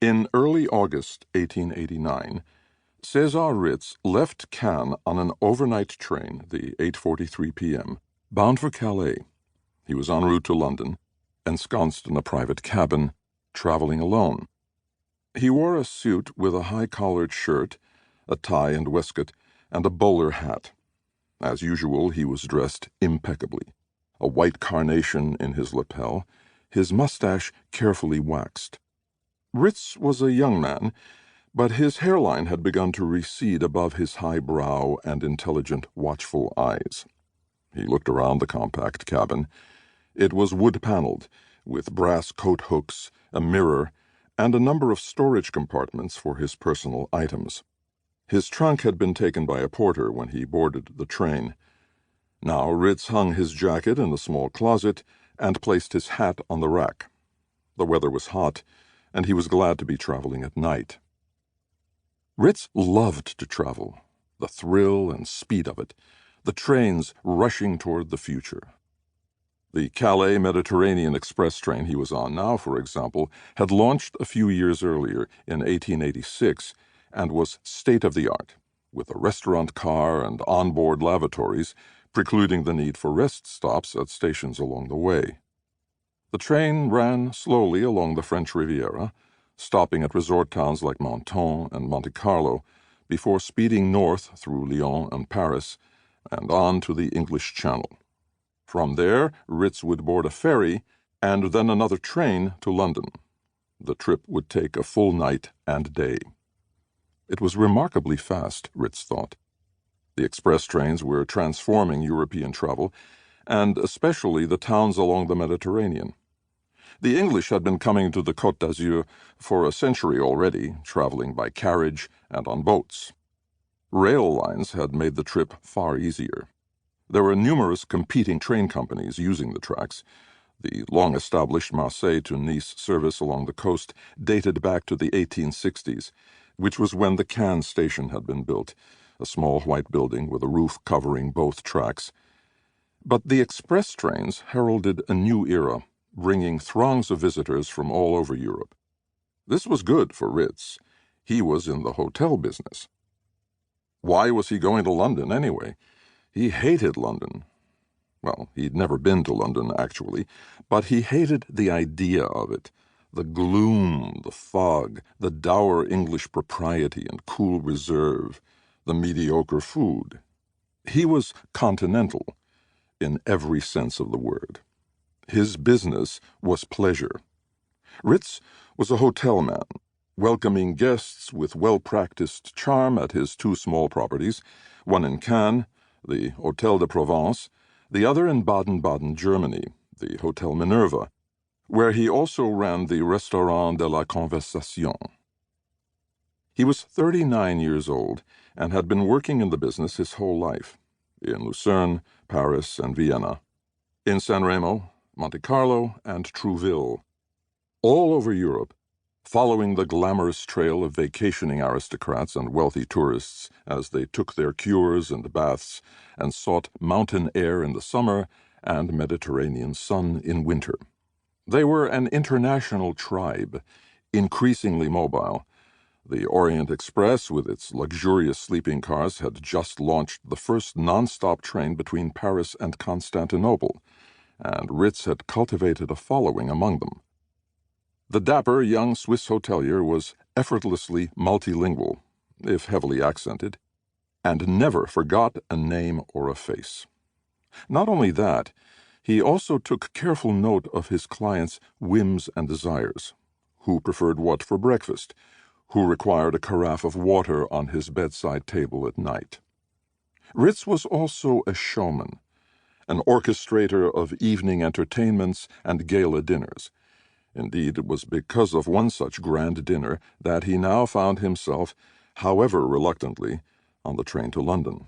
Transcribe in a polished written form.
In early August 1889, César Ritz left Cannes on an overnight train, the 8:43 p.m., bound for Calais. He was en route to London, ensconced in a private cabin, traveling alone. He wore a suit with a high-collared shirt, a tie and waistcoat, and a bowler hat. As usual, he was dressed impeccably, a white carnation in his lapel, his mustache carefully waxed. Ritz was a young man, but his hairline had begun to recede above his high brow and intelligent, watchful eyes. He looked around the compact cabin. It was wood-paneled, with brass coat hooks, a mirror, and a number of storage compartments for his personal items. His trunk had been taken by a porter when he boarded the train. Now Ritz hung his jacket in a small closet and placed his hat on the rack. The weather was hot, and he was glad to be traveling at night. Ritz loved to travel, the thrill and speed of it, the trains rushing toward the future. The Calais Mediterranean Express train he was on now, for example, had launched a few years earlier, in 1886, and was state-of-the-art, with a restaurant car and onboard lavatories, precluding the need for rest stops at stations along the way. The train ran slowly along the French Riviera, stopping at resort towns like Menton and Monte Carlo, before speeding north through Lyon and Paris, and on to the English Channel. From there, Ritz would board a ferry, and then another train to London. The trip would take a full night and day. It was remarkably fast, Ritz thought. The express trains were transforming European travel, and especially the towns along the Mediterranean. The English had been coming to the Côte d'Azur for a century already, traveling by carriage and on boats. Rail lines had made the trip far easier. There were numerous competing train companies using the tracks. The long-established Marseille to Nice service along the coast dated back to the 1860s, which was when the Cannes station had been built, a small white building with a roof covering both tracks. But the express trains heralded a new era, bringing throngs of visitors from all over Europe. This was good for Ritz. He was in the hotel business. Why was he going to London anyway? He hated London. Well, he'd never been to London, actually, but he hated the idea of it, the gloom, the fog, the dour English propriety and cool reserve, the mediocre food. He was continental, in every sense of the word. His business was pleasure. Ritz was a hotel man, welcoming guests with well-practiced charm at his two small properties, one in Cannes, the Hotel de Provence, the other in Baden-Baden, Germany, the Hotel Minerva, where he also ran the Restaurant de la Conversation. He was 39 years old and had been working in the business his whole life, in Lucerne, Paris, and Vienna, in San Remo, Monte Carlo, and Trouville, all over Europe, following the glamorous trail of vacationing aristocrats and wealthy tourists as they took their cures and baths and sought mountain air in the summer and Mediterranean sun in winter. They were an international tribe, increasingly mobile. The Orient Express, with its luxurious sleeping cars, had just launched the first non-stop train between Paris and Constantinople, and Ritz had cultivated a following among them. The dapper young Swiss hotelier was effortlessly multilingual, if heavily accented, and never forgot a name or a face. Not only that, he also took careful note of his clients' whims and desires, who preferred what for breakfast, who required a carafe of water on his bedside table at night. Ritz was also a showman, an orchestrator of evening entertainments and gala dinners. Indeed, it was because of one such grand dinner that he now found himself, however reluctantly, on the train to London.